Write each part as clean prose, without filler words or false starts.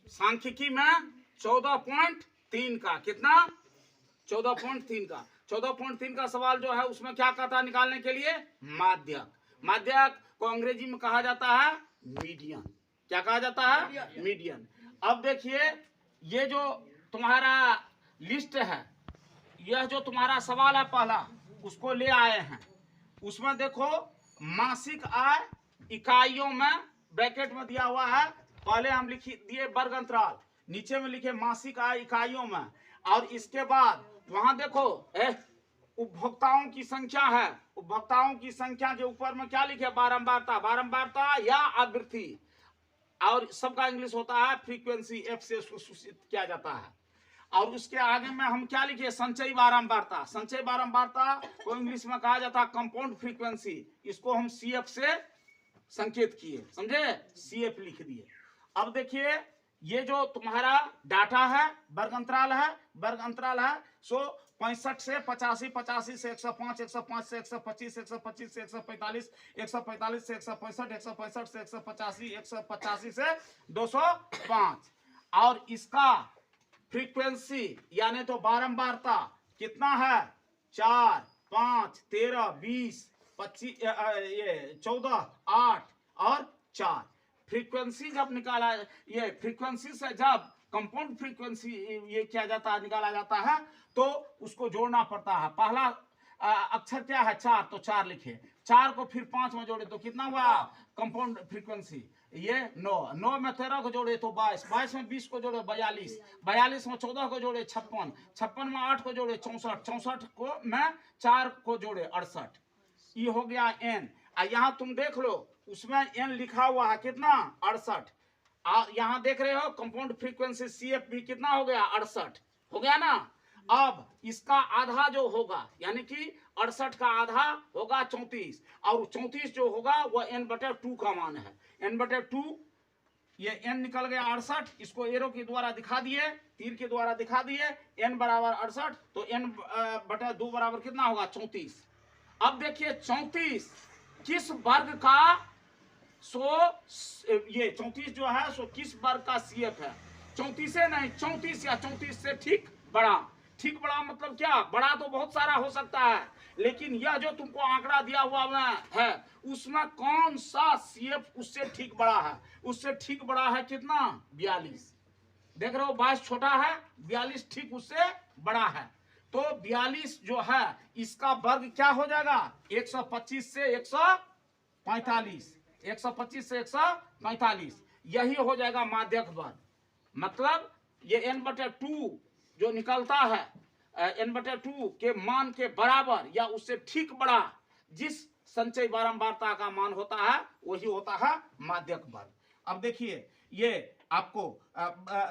सांख्यिकी में 14.3 का कितना 14.3 का 14.3 का सवाल जो है उसमें क्या कहता है निकालने के लिए माध्यक। माध्यक को अंग्रेजी में कहा जाता है मीडियन। क्या कहा जाता है मीडियन। अब देखिए ये जो तुम्हारा लिस्ट है, यह जो तुम्हारा सवाल है पहला उसको ले आए हैं। उसमें देखो मासिक आय इकाइयों में ब्रैकेट में दिया हुआ है। पहले हम लिख दिए वर्ग अंतराल, नीचे में लिखे मासिक आय इकाइयों में, और इसके बाद वहां देखो उपभोक्ताओं की संख्या है। उपभोक्ताओं की संख्या के ऊपर में क्या लिखे बारंबारता, बारंबारता या आवृत्ति, और सबका इंग्लिश होता है फ्रीक्वेंसी, एफ से उसको सूचित किया जाता है। और उसके आगे में हम क्या लिखे संचयी बारंबारता। संचयी बारंबारता को इंग्लिश में कहा जाता है कंपाउंड फ्रीक्वेंसी, इसको हम सीएफ से संकेत किए, समझे, सीएफ लिख दिए। अब देखिए ये जो तुम्हारा डाटा है वर्ग अंतराल है, वर्ग अंतराल है सो 65 से 85, 85 से 105, 105 से 125, 125 से 145, 145 से 165, 165 से 185, 185 से 205। और इसका फ्रीक्वेंसी यानी तो बारंबारता कितना है 4, 5, 13, 20, 25, ये 14, 8 और 4। फ्रीक्वेंसी जब निकाला, ये फ्रीक्वेंसी से जब कंपाउंड फ्रीक्वेंसी ये किया जाता है, निकाला जाता है, तो उसको जोड़ना पड़ता है। पहला अक्षर क्या है 4, तो 4 लिखे, 4 को फिर 5 में जोड़े तो कितना हुआ कंपाउंड फ्रीक्वेंसी, ये 9, 9 में 13 को जोड़े तो 22, 22 में 20 को जोड़े 42, 42 में 14 को जोड़े 56, 56 में 8 को जोड़े 64, 64 को में 4 को जोड़े 68। ये हो गया एन। यहाँ तुम देख लो उसमें एन लिखा हुआ है कितना 68। यहाँ देख रहे हो कंपाउंड फ्रीक्वेंसी सीएफ भी कितना हो गया 68 हो गया ना। अब इसका आधा जो होगा यानी कि 68 का आधा होगा 34, और 34 जो होगा वह n/2 का मान है। n/2 ये n निकल गया 68, इसको एरो के द्वारा दिखा दिए, तीर के द्वारा दिखा दिए, n बराबर 68, तो n/2 बराबर कितना होगा 34। अब देखिए 34 किस वर्ग का, सो ये 34 जो है सो किस वर्ग का सीएफ है, 34 नहीं 34 या 34 से ठीक बड़ा। ठीक बड़ा मतलब क्या, बड़ा तो बहुत सारा हो सकता है, लेकिन यह जो तुमको आंकड़ा दिया हुआ है उसमें कौन सा सीएफ उससे ठीक बड़ा है। उससे ठीक बड़ा है कितना 42। देख रहे हो 22 छोटा है, 42 ठीक उससे बड़ा है। तो 42 जो है इसका वर्ग क्या हो जाएगा 125 से 145, 125 से 145, यही हो जाएगा माध्यक वर्ग। मतलब ये n/2 जो निकलता है n/2 के मान के बराबर या उससे ठीक बड़ा जिस संचय बारंबारता का मान होता है वही होता है माध्यक वर्ग। अब देखिए ये आपको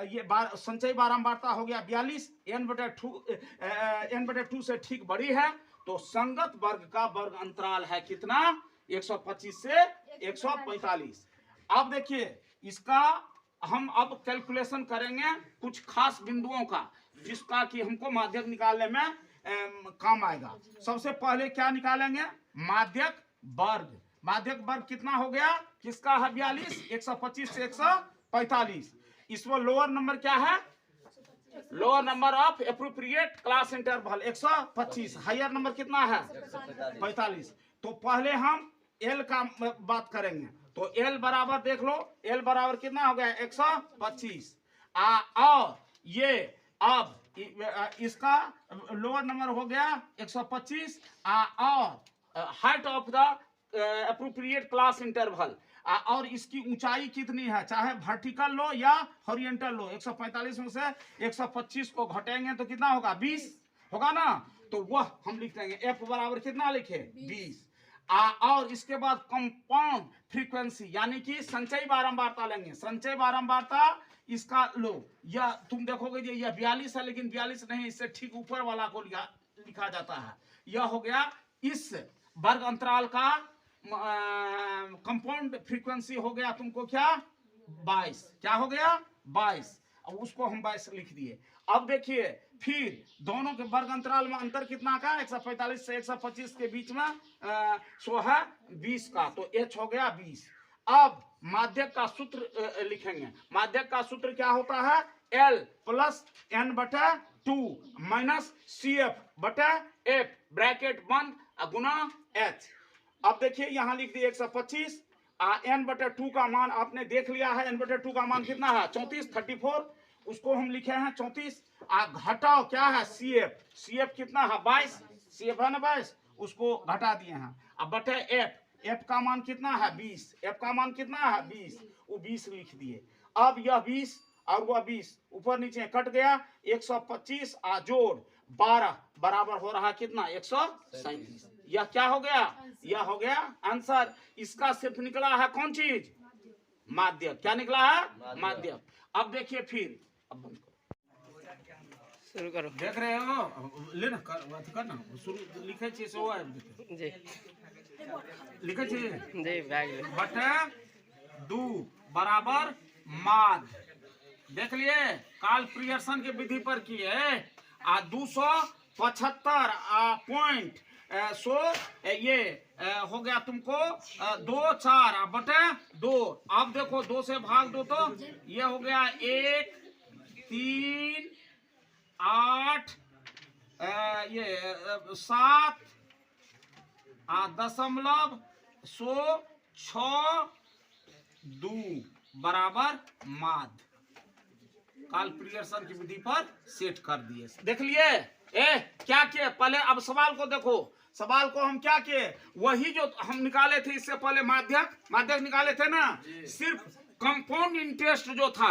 ये संचय बारंबारता हो गया 42, n/2 से ठीक बड़ी है, तो संगत वर्ग का वर्ग अंतराल है कितना 125 से 145। अब देखिए इसका हम अब कैलकुलेशन करेंगे कुछ खास बिंदुओं का जिसका कि हमको माध्यक निकालने में काम आएगा। सबसे पहले क्या निकालेंगे माध्यक वर्ग। माध्यक वर्ग कितना हो गया किसका है 42, 125 से 145। इसमें लोअर नंबर क्या है, lower number of appropriate class interval 125, higher number कितना है 45। तो पहले हम एल का बात करेंगे, तो एल बराबर देख लो, एल बराबर कितना हो गया 125। और ये अब इसका लोअर नंबर हो गया 125, और height of the appropriate class interval, और इसकी ऊंचाई कितनी है, चाहे वर्टिकल लो या हॉरिजॉन्टल लो, 145 में से 125 को घटेंगे तो कितना होगा 20 होगा ना, तो वह हम लिख देंगे एफ बराबर कितना लिखे 20। और इसके बाद कंपाउंड फ्रीक्वेंसी यानी कि संचयी बारंबारता लेंगे। संचयी बारंबारता इसका लो, यह तुम देखोगे जी यह 42 है, लेकिन 42 नहीं, इससे ठीक ऊपर वाला को लिखा जाता है। यह हो गया इस वर्ग अंतराल का कंपाउंड फ्रीक्वेंसी हो गया तुमको क्या 22, क्या हो गया 22, अब उसको हम 22 लिख दिए। अब देखिए फिर दोनों के वर्ग अंतराल में अंतर कितना का 145 से 125 के बीच में सो है 20 का, तो एच हो गया 20। अब माध्यक का सूत्र लिखेंगे। माध्यक का सूत्र क्या होता है? L प्लस N बटा 2 माइनस CF बटा F ब्रैकेट बंद गुना H। अब देखिए यहाँ लिख दिए 125 N बटा 2 का मान आपने देख लिया है। N बटा 2 का मान कितना है? 34 34, उसको हम लिखे हैं 34। घटाओ क्या है? CF कितना है? 22, CF है ना 22, उसको घटा दिए हैं। अब बटे F का मान कितना है? 20, F का मान कितना है? 20, वो 20 लिख दिए। अब यह 20 और वह 20 ऊपर नीचे कट गया। 125 जोड़ 12 बराबर हो रहा कितना? 137। यह क्या हो गया? यह हो गया आंसर। इसका सिर्फ निकला है कौन चीज? माध्यक। क्या निकला है? माध्यक। अब देखिए फिर, अब बंद करो, शुरू करो। देख रहे हो? लेना करना शुरू लिखे छी से हुआ जी, लिखे छी जी बटे 2 बराबर माद। देख लिए काल प्रियर्सन के विधि पर किए 275 पॉइंट सो ये हो गया तुमको 2 4 बटे 2। अब देखो 2 से भाग दो तो ये हो गया 1 3 8 ये 7 दशमलव 6 2 बराबर माद। काल प्रियर्सन की विधि पर सेट कर दिए। देख लिए क्या किए पहले। अब सवाल को देखो, सवाल को हम क्या किए? वही जो हम निकाले थे इससे पहले माध्यक निकाले थे ना। सिर्फ कंपाउंड इंटरेस्ट जो था,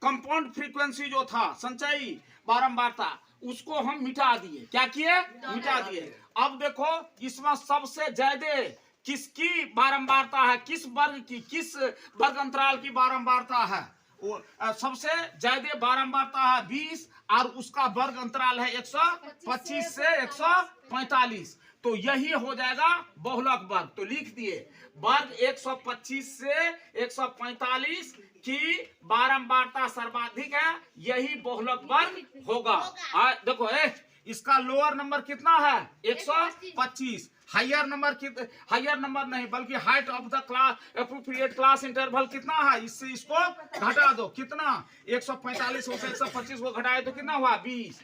कंपाउंड फ्रीक्वेंसी जो था, संचयी बारंबारता, उसको हम मिटा दिए। क्या किए? मिटा दिए। अब देखो इसमें सबसे ज्यादा किसकी बारंबारता है? किस वर्ग की, किस वर्ग अंतराल की बारंबारता है? सबसे ज्यादा बारंबारता है 20 और उसका वर्ग अंतराल है 125 से 145। तो यही हो जाएगा बहुलक वर्ग। तो लिख दिए वर्ग 125 से 145 की बारंबारता सर्वाधिक है, यही बहुलक वर्ग होगा। देखो इसका लोअर नंबर कितना है? 125। हायर नंबर नहीं बल्कि height of the class appropriate class interval कितना है? इससे इसको घटा दो। कितना? 145 से 125 को घटाए तो कितना हुआ? 20।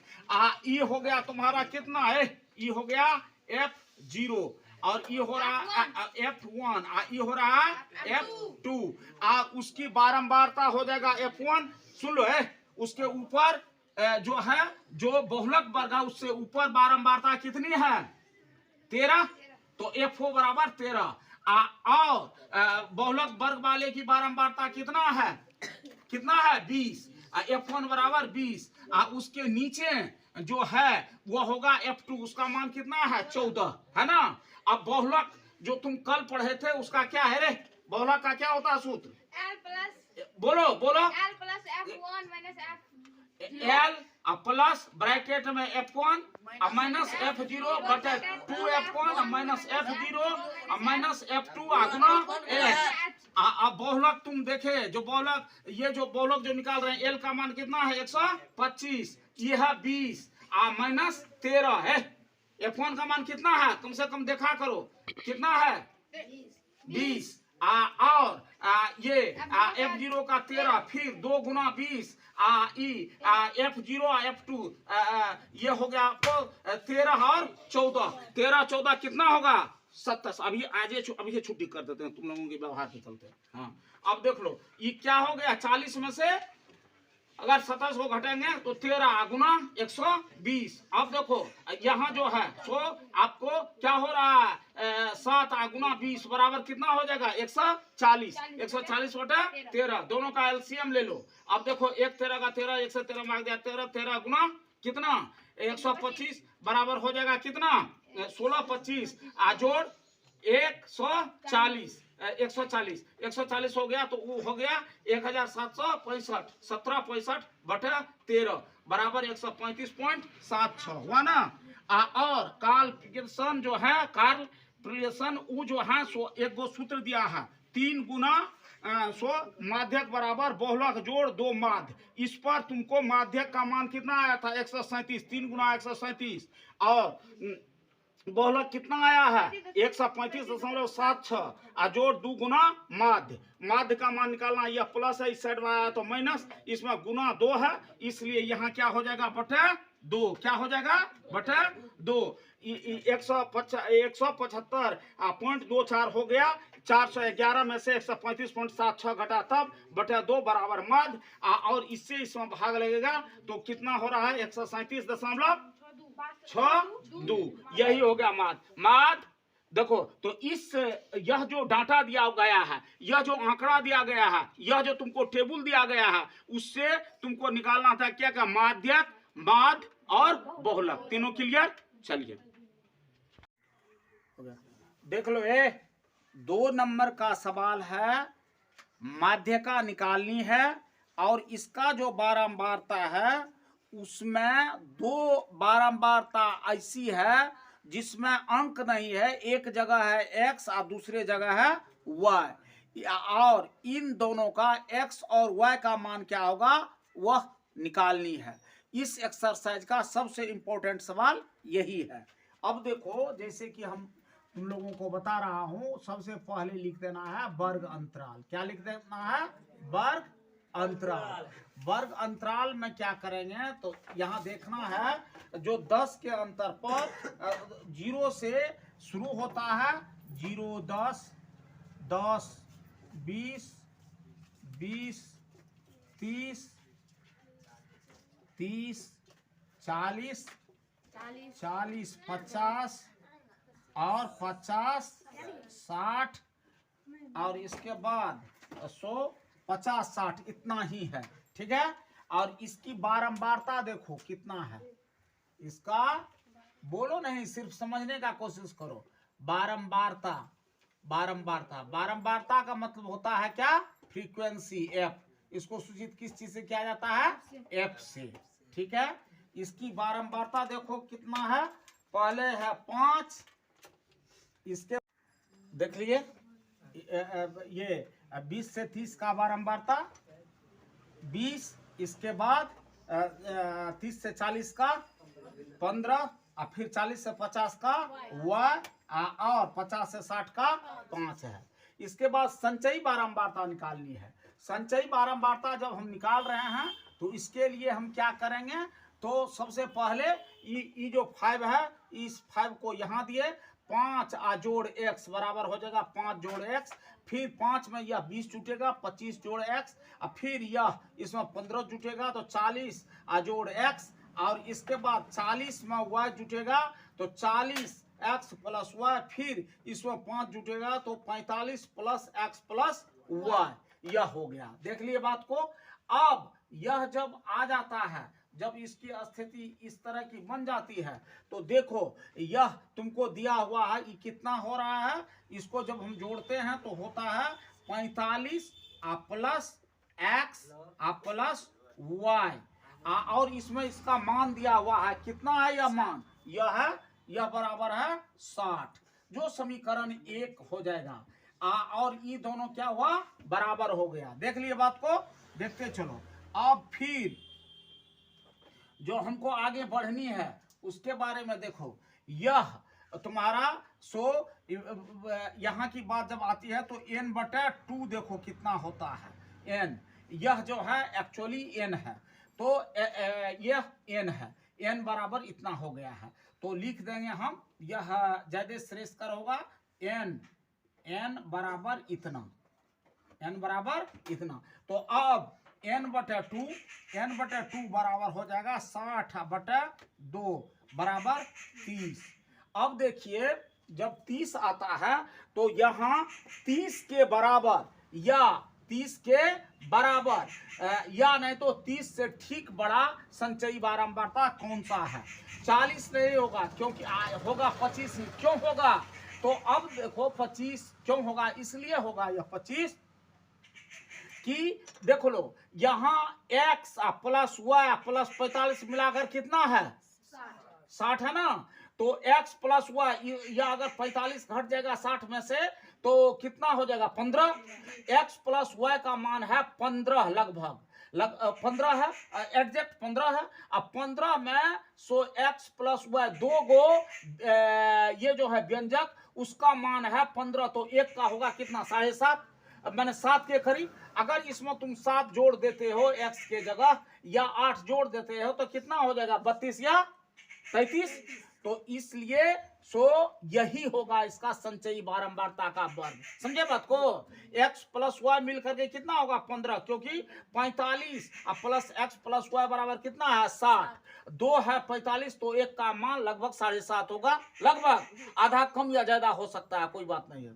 ये हो गया तुम्हारा कितना है? ये हो गया F0 और ये हो रहा F1 ये हो रहा F2। उसकी बारंबारता हो जाएगा F1। सुन लो उसके ऊपर जो है, जो बहुलक वर्ग है उससे ऊपर बारंबारता कितनी है? 13। तो F4 बराबर 13। और बहुलक वर्ग वाले की बारंबारता कितना है? 20। F1 बराबर 20। उसके नीचे जो है वो होगा F2, उसका मान कितना है? 14, है ना। अब बहुलक जो तुम कल पढ़े थे उसका क्या है रे? बहुलक का क्या होता है सूत्र? बोलो L plus F1 minus L plus bracket में F1 माइनस F0 बटे 2F1 minus F0 minus F2 गुना H। अब बहुलक तुम देखे जो बहुलक, ये जो बहुलक जो निकाल रहे हैं L का मान कितना है? 125, ये है 20 माइनस 13 है। F1 का मान कितना है? कम से कम देखा करो कितना है? 20। और ये F0 का 13, फिर 2 गुना 20 F0 F2 ये हो गया आपको 13 और 14। 13 14 कितना होगा? 27। अभी अभी छुट्टी कर देते हैं तुम लोगों के व्यवहार के चलते। हाँ अब देख लो ये क्या हो गया? 40 में से अगर 27 को घटेंगे तो 13 गुना 120। अब देखो यहाँ जो है सो आपको क्या हो रहा है? 7 गुना 20 बराबर कितना हो जाएगा? 140। 140 बटा 13, दोनों का एलसीएम ले लो। अब देखो 1 13 का 13, 1 से 13 मार दिया 13, 13 गुना कितना? 125 बराबर हो जाएगा कितना? 16 25 जोड़ 140 140 हो गया तो वो हो गया 1765। 17 65 बटा 13 बराबर 135.76 हुआ ना। और कार्ल प्रियर्सन जो है, कार्ल प्रियर्सन वो जो है सो एक गो सूत्र दिया है 3 गुना सो माध्यक बराबर बहुलक जोड़ 2 माध्य। इस पर तुमको माध्यक का मान कितना आया था? 137। 3 गुना 137 और बहुलक कितना आया है 135.76 जोड़ 2 गुना माध्य। माध्य का मान निकालना, यह प्लस है, इस साइड में आया तो माइनस, इसमें गुना 2 है, इसलिए यहाँ क्या हो जाएगा बटे 2। क्या हो जाएगा बटे 2। 175.24 हो गया। 411 में से 135.76 घटा तब बटे 2 बराबर माध्य। और इससे इसमें भाग लगेगा तो कितना हो रहा है 137.62। यही हो गया माध्य। देखो तो इस यह जो डाटा दिया गया है, यह जो आंकड़ा दिया गया है, यह जो तुमको टेबल दिया गया है, उससे तुमको निकालना था क्या क्या माध्यक, माध्य और बहुलक, तीनों क्लियर। चलिए देख लो, 2 नंबर का सवाल है, माध्य का निकालनी है और इसका जो बारंबारता है उसमें 2 बारंबारता ऐसी है जिसमें अंक नहीं है, एक जगह है x और दूसरे जगह है y, और इन दोनों का x और y का मान क्या होगा वह निकालनी है। इस एक्सरसाइज का सबसे इंपॉर्टेंट सवाल यही है। अब देखो, जैसे कि हम तुम लोगों को बता रहा हूं, सबसे पहले लिख देना है वर्ग अंतराल। क्या लिख देना है? वर्ग अंतराल। वर्ग अंतराल में क्या करेंगे तो यहाँ देखना है, जो 10 के अंतर पर 0 से शुरू होता है, 0, 10, 10, 20, 20, 30, 30, 40, 40, 50 और 50, 60 और इसके बाद 100, 50, 60, इतना ही है। ठीक है। और इसकी बारंबारता देखो कितना है, इसका बोलो नहीं, सिर्फ समझने का कोशिश करो। बारंबारता, बारंबारता, बारंबारता का मतलब होता है क्या? Frequency f। इसको सूचित किस चीज से किया जाता है? f से। ठीक है। इसकी बारंबारता देखो कितना है, पहले है 5, इसके देख लिए ये 20 से 30 का बारंबारता 20, इसके बाद 30 से 40 का 15, और फिर 40 से 50 का y, और 50 से 60 का 5 है। इसके बाद संचयी बारंबारता निकालनी है। संचयी बारंबारता जब हम निकाल रहे हैं तो इसके लिए हम क्या करेंगे, तो सबसे पहले ये जो 5 है, इस 5 को यहाँ दिए, 5 जोड़ x बराबर हो जाएगा 5 जोड़ x, फिर 5 में यह 20 जुटेगा, 25 जोड़ x, और फिर यह इसमें 15 जुटेगा तो 40 जोड़ x, और इसके बाद 40 में y जुटेगा तो 40 x प्लस y, फिर इसमें 5 जुटेगा तो 45 प्लस x प्लस y। यह हो गया। देख लिए बात को। अब यह जब आ जाता है, जब इसकी स्थिति इस तरह की बन जाती है, तो देखो यह तुमको दिया हुआ है, ये कितना हो रहा है, इसको जब हम जोड़ते हैं तो होता है 45 प्लस x प्लस y, और इसमें इसका मान दिया हुआ है, कितना है यह मान, यह है, यह बराबर है 60, जो समीकरण 1 हो जाएगा। और ये दोनों क्या हुआ, बराबर हो गया। देख लिए बात को, देखते चलो। अब फिर जो हमको आगे बढ़नी है उसके बारे में देखो, यह तुम्हारा यहाँ की बात जब आती है तो n/2 देखो कितना होता है, n, यह जो है एक्चुअली n है, तो यह n है, n बराबर इतना हो गया है, तो लिख देंगे हम, यह ज्यादा श्रेष्ठकर होगा, n बराबर इतना, n बराबर इतना। तो अब n/2 बराबर हो जाएगा 60/2 बराबर 30। अब देखिए जब 30 आता है तो यहाँ 30 के बराबर या 30 के बराबर या नहीं तो 30 से ठीक बड़ा संचयी बारंबारता कौन सा है? 40 नहीं होगा, क्योंकि होगा 25 ही। क्यों होगा? तो अब देखो 25 क्यों होगा, इसलिए होगा यह 25 कि देखो लो, यहाँ x प्लस y प्लस 45 मिलाकर कितना है? 60 है ना। तो x प्लस y, या अगर 45 घट जाएगा 60 में से तो कितना हो जाएगा? 15। x प्लस y का मान है 15 लगभग, 15 है, एग्जैक्ट 15 है। अब 15 में सो x प्लस वाई दो गो ये जो है व्यंजक उसका मान है 15, तो एक का होगा कितना 7.5, मैंने 7 के करीब। अगर इसमें तुम 7 जोड़ देते हो x के जगह या 8 जोड़ देते हो तो कितना हो जाएगा 32 या 33। तो इसलिए सो यही होगा इसका संचयी बारंबारता का वर्ग। समझे बात को? x प्लस वाई मिल करके कितना होगा 15, क्योंकि 45 प्लस x प्लस वाई बराबर कितना है 60, 2 है 45, तो एक का मान लगभग 7.5 होगा, लगभग आधा कम या ज्यादा हो सकता है, कोई बात नहीं है।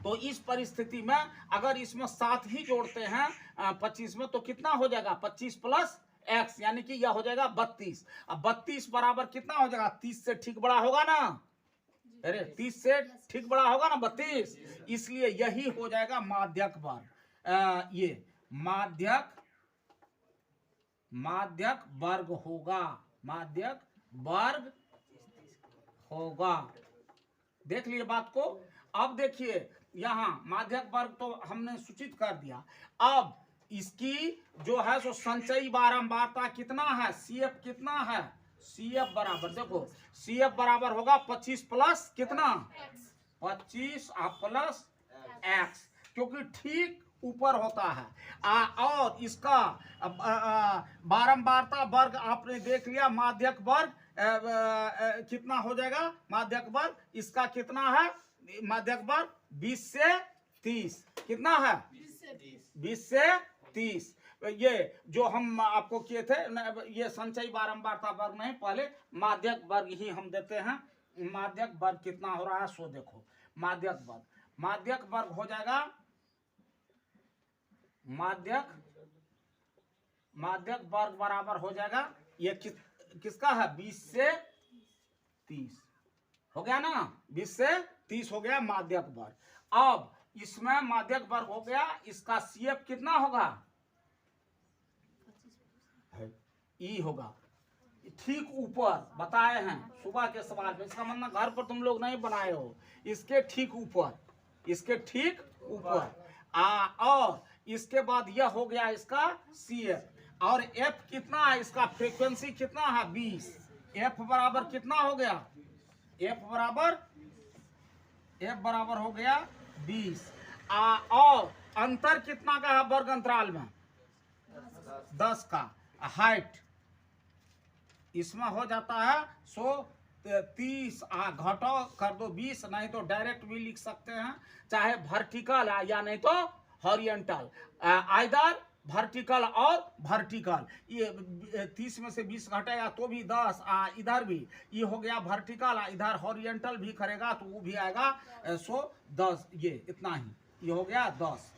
तो इस परिस्थिति में अगर इसमें 7 ही जोड़ते हैं 25 में तो कितना हो जाएगा 25 प्लस x, यानी कि यह हो जाएगा 32। अब 32 बराबर कितना हो जाएगा 30 से ठीक बड़ा होगा ना, अरे 30 से ठीक बड़ा होगा ना 32, इसलिए यही हो जाएगा माध्यक वर्ग। ये माध्यक वर्ग होगा, माध्यक वर्ग होगा। देख लिए बात को। अब देखिए यहां माध्यक वर्ग तो हमने सूचित कर दिया। अब इसकी जो है सो संचयी बारंबारता कितना है, CF कितना है, CF बराबर देखो CF बराबर होगा 25 प्लस कितना 25 प्लस x, क्योंकि ठीक ऊपर होता है। और इसका बारंबारता वर्ग आपने देख लिया, माध्यक वर्ग कितना हो जाएगा, माध्यक वर्ग इसका कितना है, माध्यक वर्ग 20 से 30, कितना है 20 से 30। ये जो हम आपको किए थे ये संचयी बारंबारता वर्ग नहीं, पहले माध्यक वर्ग ही हम देते हैं। माध्यक वर्ग कितना हो रहा है सो देखो, माध्यक वर्ग हो जाएगा, माध्यक वर्ग बराबर हो जाएगा ये किसका है 20 से 30 हो गया ना, 20 से 30 हो गया माध्यक वर्ग। अब इसमें माध्यक वर्ग हो गया, इसका CF कितना होगा E होगा, ठीक ऊपर बताए हैं सुबह के सवाल में, इसका मतलब घर पर तुम लोग नहीं बनाए हो, इसके ठीक ऊपर, इसके ठीक ऊपर। और इसके बाद यह हो गया इसका CF, और F कितना है, इसका फ्रीक्वेंसी कितना है 20, F बराबर कितना हो गया, F बराबर हो गया 20। और अंतर कितना का है वर्ग अंतराल में 10 का। हाइट इसमें हो जाता है 130, घटो कर दो 20, नहीं तो डायरेक्ट भी लिख सकते हैं, चाहे वर्टिकल या नहीं तो हॉरिजॉन्टल, आइदर वर्टिकल और वर्टिकल। ये 30 में से 20 घटेगा तो भी 10, इधर भी ये हो गया वर्टिकल, इधर हॉरिजॉन्टल भी करेगा तो वो भी आएगा 110, ये इतना ही, ये हो गया 10।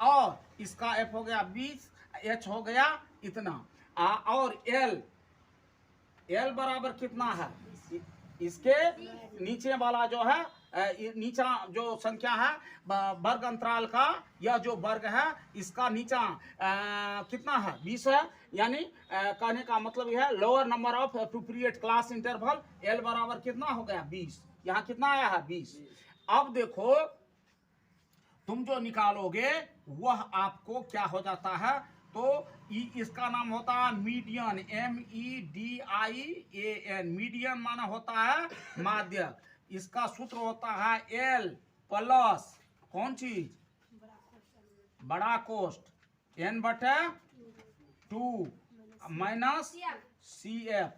और इसका F हो गया 20, H हो गया इतना, और L बराबर कितना है, इसके नीचे वाला जो है नीचा जो संख्या है वर्ग अंतराल का, यह जो वर्ग है इसका नीचा कितना है 20 है, यानी कहने का मतलब यह है lower number of appropriate class interval, L बराबर कितना हो गया 20, यहाँ कितना आया है 20। अब देखो तुम जो निकालोगे वह आपको क्या हो जाता है, तो इसका नाम होता है मीडियन, MEDIAN, मीडियन माना होता है माध्यक। इसका सूत्र होता है L प्लस कौन चीज बड़ा कोष्ठ N/2 माइनस CF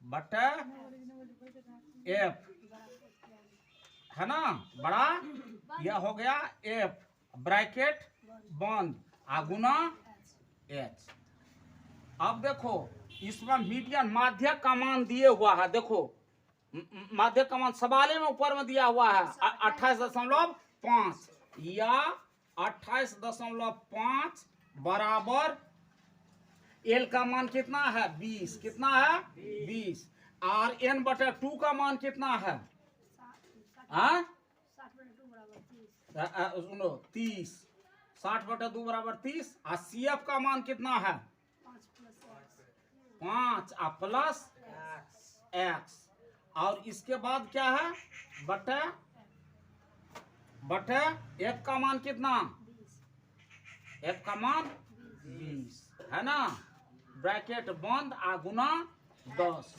बटे F, है ना, बड़ा यह हो गया F ब्रैकेट बंद गुना H। अब देखो इसमें मीडियन माध्यक का मान दिए हुआ है, देखो माध्यक का मान सवाले में ऊपर में दिया हुआ है 28.5 या 28.5 बराबर L का मान कितना है 20, कितना है 20, और N/2 का मान कितना है सुनो 30, 60/2 बराबर 30, और CF का मान कितना है 5 प्लस x, और इसके बाद क्या है बटे F का मान कितना f का मान 20 है ना, ब्रैकेट बंद आ गुना 10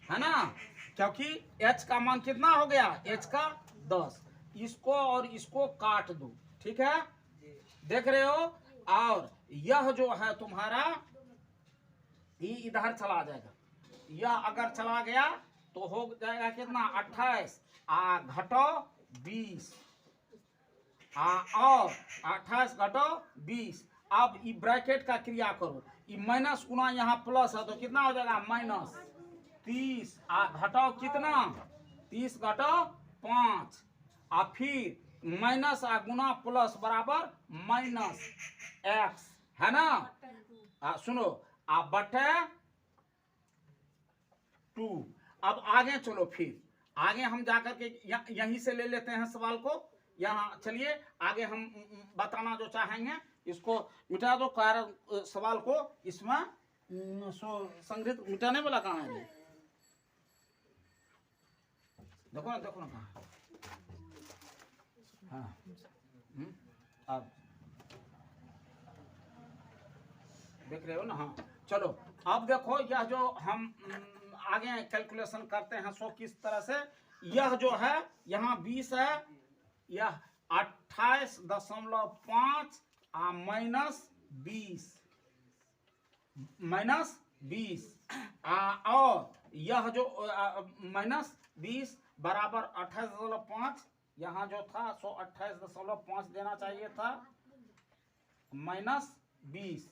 है ना, क्योंकि h का मान कितना हो गया, h का 10। इसको और इसको काट दो, ठीक है, देख रहे हो। और यह जो है तुम्हारा ये इधर चला जाएगा, यह अगर चला गया तो हो जाएगा कितना 28 आ घटो 20 और 28 घटो 20। अब ये ब्रैकेट का क्रिया करो, ये माइनस गुना यहाँ प्लस है तो कितना हो जाएगा माइनस 30 आ घटाओ कितना 30 घटो 5 आ फिर माइनस आ गुना प्लस बराबर माइनस x है ना। सुनो आ बटे 2। अब आगे चलो, फिर आगे हम जाकर के यहीं से ले लेते हैं सवाल को। यहाँ चलिए आगे हम बताना जो चाहेंगे इसको मिटा दो, कारण सवाल को इसमें संग्रहित मिटाने वाला कहाँ है, देखो ना कहाँ। हाँ अब देख रहे हो ना। हाँ चलो अब देखो, यह जो हम आगे कैलकुलेशन करते हैं सो किस तरह से, यह जो है यहाँ 20 है, यह 28.5 आ -20 और यह जो -20 बराबर 28.5, यहाँ जो था सो 28.5 देना चाहिए था, -20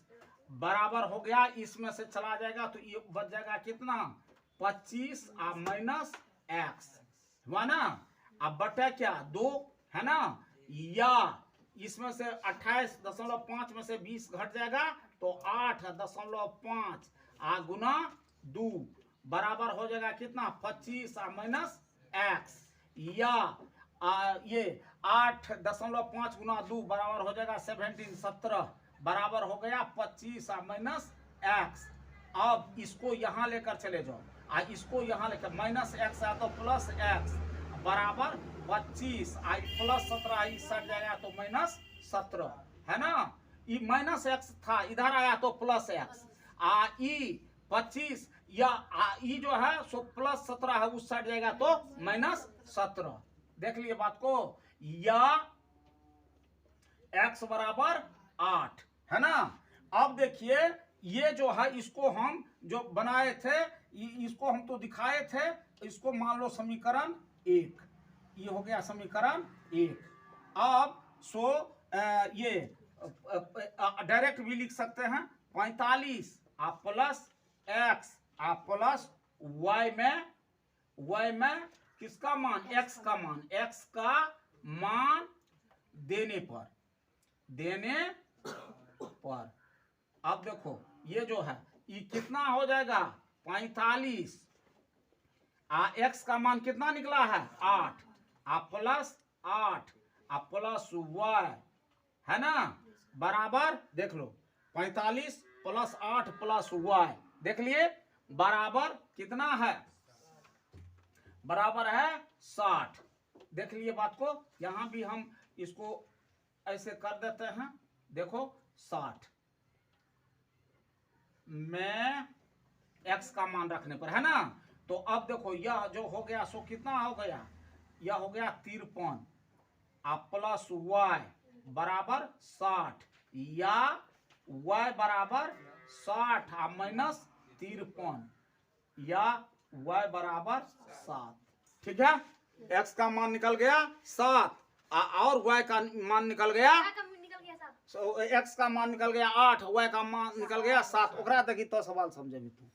बराबर हो गया, इसमें से चला जाएगा तो ये बच जाएगा कितना 25 आ -x हुआ ना। अब बटे क्या 2 है ना, या इसमें से 28.5 में से 20 घट जाएगा तो 8.5 आ गुना 2 बराबर हो जाएगा कितना 25 आ -x, या ये 8.5 गुना 2 बराबर हो जाएगा 17 बराबर हो गया 25 आ -x। अब इसको यहाँ लेकर चले जाओ, इसको यहाँ लेकर -x आ तो +x बराबर 25 आई +17 आई सट जाएगा तो -17 है ना। ये -x था, इधर आया तो +x ई 25 या ई जो है सो +17 है, उस साइड जाएगा तो -17। देख लिए बात को, या x बराबर 8 है ना। अब देखिए ये जो है इसको हम जो बनाए थे इसको हम तो दिखाए थे, इसको मान लो समीकरण 1, ये हो गया समीकरण 1। अब सो ये डायरेक्ट भी लिख सकते हैं 45 आ +x आ y में किसका मान x का मान देने पर अब देखो ये जो है ये कितना हो जाएगा 45 आ x का मान कितना निकला है 8 आ +8 आ +y है ना, बराबर देख लो 45 + 8 + y देख लिए बराबर कितना है, बराबर है 60। देख लिए बात को, यहां भी हम इसको ऐसे कर देते हैं, देखो 60 में x का मान रखने पर है ना। तो अब देखो यह जो हो गया सो कितना हो गया, यह हो गया 53 आ +y बराबर 60, या y बराबर 60 आ -53, या y बराबर 7। ठीक है, x का मान निकल गया 7 और y का मान निकल गया, x का मान निकल गया 8, y का मान निकल गया 7। ओकरा देखी तो सवाल समझेगी तू।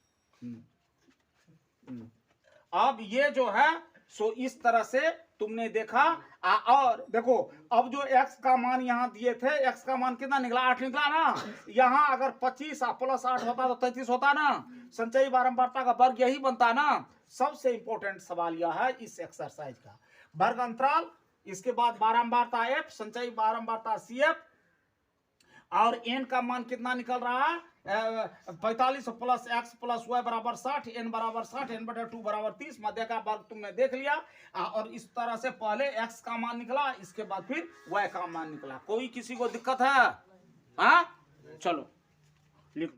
अब ये जो है सो इस तरह से तुमने देखा। और देखो अब जो x का मान यहाँ दिए थे, x का मान कितना निकला 8 निकला ना। यहाँ अगर 25 +8 होता तो 33 होता ना। संचयी बारंबारता का वर्ग यही बनता ना। सबसे इंपॉर्टेंट सवाल यह है इस एक्सरसाइज का, वर्ग अंतराल, इसके बाद बारंबारता f, संचयी बारंबारता CF, और n का मान कितना निकल रहा है 45 + x + y बराबर 60, n बराबर 60, n/2 बराबर 30। मध्य का वर्ग तुमने देख लिया। और इस तरह से पहले x का मान निकला, इसके बाद फिर y का मान निकला। कोई किसी को दिक्कत है? हाँ चलो